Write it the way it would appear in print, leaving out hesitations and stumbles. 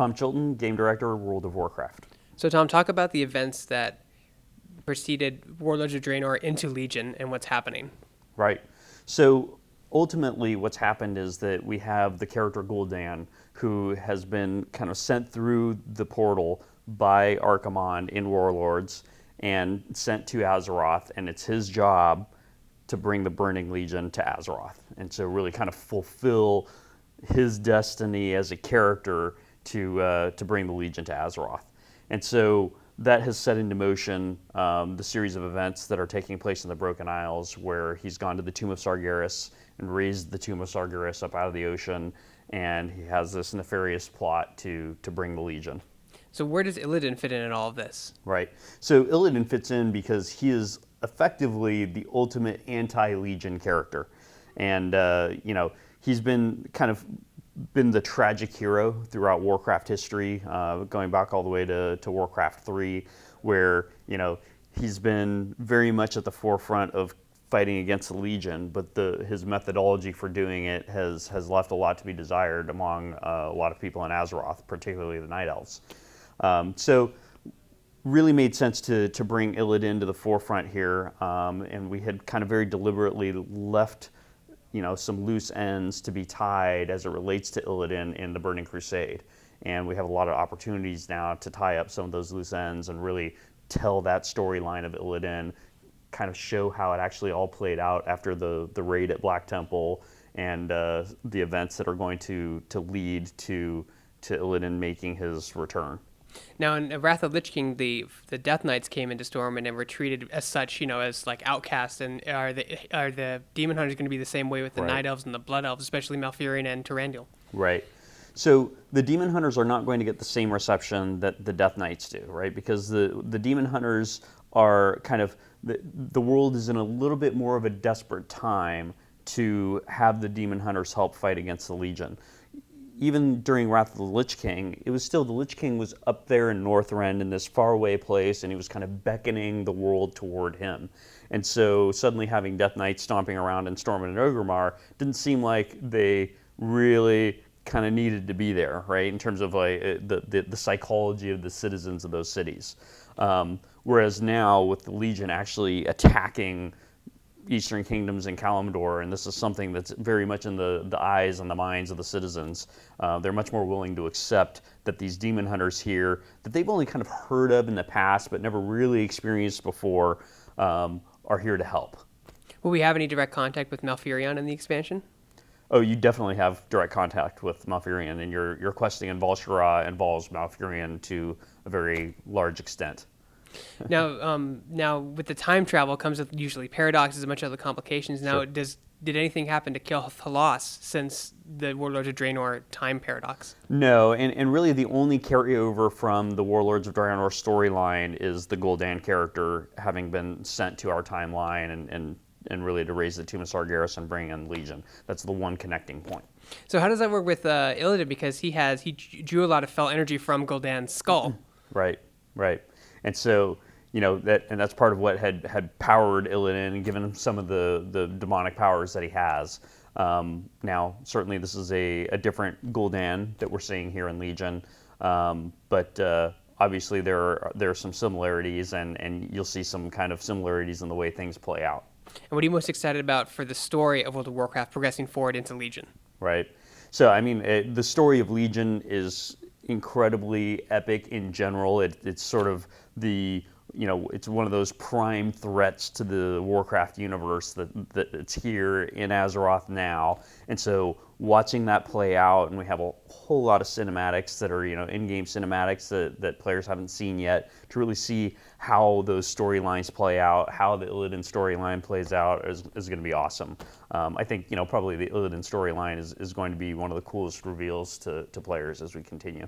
Tom Chilton, Game Director, World of Warcraft. So Tom, talk about the events that preceded Warlords of Draenor into Legion and what's happening. Right. So ultimately what's happened is that we have the character Gul'dan, who has been kind of sent through the portal by Archimonde in Warlords and sent to Azeroth, and it's his job to bring the Burning Legion to Azeroth. And so really kind of fulfill his destiny as a character to bring the Legion to Azeroth. And so that has set into motion the series of events that are taking place in the Broken Isles, where he's gone to the Tomb of Sargeras and raised the Tomb of Sargeras up out of the ocean, and he has this nefarious plot to bring the Legion. So where does Illidan fit in all of this? Right. So Illidan fits in because he is effectively the ultimate anti-Legion character. And, he's been the tragic hero throughout Warcraft history, going back all the way to Warcraft 3, where, he's been very much at the forefront of fighting against the Legion, but his methodology for doing it has left a lot to be desired among a lot of people in Azeroth, particularly the Night Elves. So really made sense to bring Illidan to the forefront here, and we had kind of very deliberately left some loose ends to be tied as it relates to Illidan in the Burning Crusade. And we have a lot of opportunities now to tie up some of those loose ends and really tell that storyline of Illidan, kind of show how it actually all played out after the raid at Black Temple and the events that are going to lead to Illidan making his return. Now, in Wrath of Lich King, the Death Knights came into Stormwind and were treated as such, as like outcasts. And are the Demon Hunters going to be the same way with the Night Elves and the Blood Elves, especially Malfurion and Tyrandil? Right. So the Demon Hunters are not going to get the same reception that the Death Knights do, right? Because the Demon Hunters are kind of, the world is in a little bit more of a desperate time to have the Demon Hunters help fight against the Legion. Even during Wrath of the Lich King, it was still, the Lich King was up there in Northrend in this faraway place, and he was kind of beckoning the world toward him. And so suddenly having Death Knights stomping around in Stormwind and Orgrimmar didn't seem like they really kind of needed to be there, right, in terms of like the psychology of the citizens of those cities. Whereas now with the Legion actually attacking Eastern Kingdoms and Kalimdor, and this is something that's very much in the eyes and the minds of the citizens. They're much more willing to accept that these Demon Hunters here, that they've only kind of heard of in the past but never really experienced before, are here to help. Will we have any direct contact with Malfurion in the expansion? Oh, you definitely have direct contact with Malfurion, and your questing in Vol'Shara involves Malfurion to a very large extent. Now with the time travel comes with usually paradoxes and a bunch of other complications. Now, Sure. Did anything happen to kill Thalos since the Warlords of Draenor time paradox? No, and really the only carryover from the Warlords of Draenor storyline is the Gul'dan character having been sent to our timeline and really to raise the Tomb of Sargeras and bring in Legion. That's the one connecting point. So how does that work with Illidan? Because he drew a lot of fel energy from Gul'dan's skull. Right. And so, that's part of what had powered Illidan and given him some of the demonic powers that he has. Now, certainly this is a different Gul'dan that we're seeing here in Legion, but obviously there are some similarities, and you'll see some kind of similarities in the way things play out. And what are you most excited about for the story of World of Warcraft progressing forward into Legion? Right. So, the story of Legion is incredibly epic in general. It's sort of it's one of those prime threats to the Warcraft universe that it's here in Azeroth now. And so watching that play out, and we have a whole lot of cinematics that are, in-game cinematics that players haven't seen yet, to really see how those storylines play out, how the Illidan storyline plays out is going to be awesome. I think, probably the Illidan storyline is going to be one of the coolest reveals to players as we continue.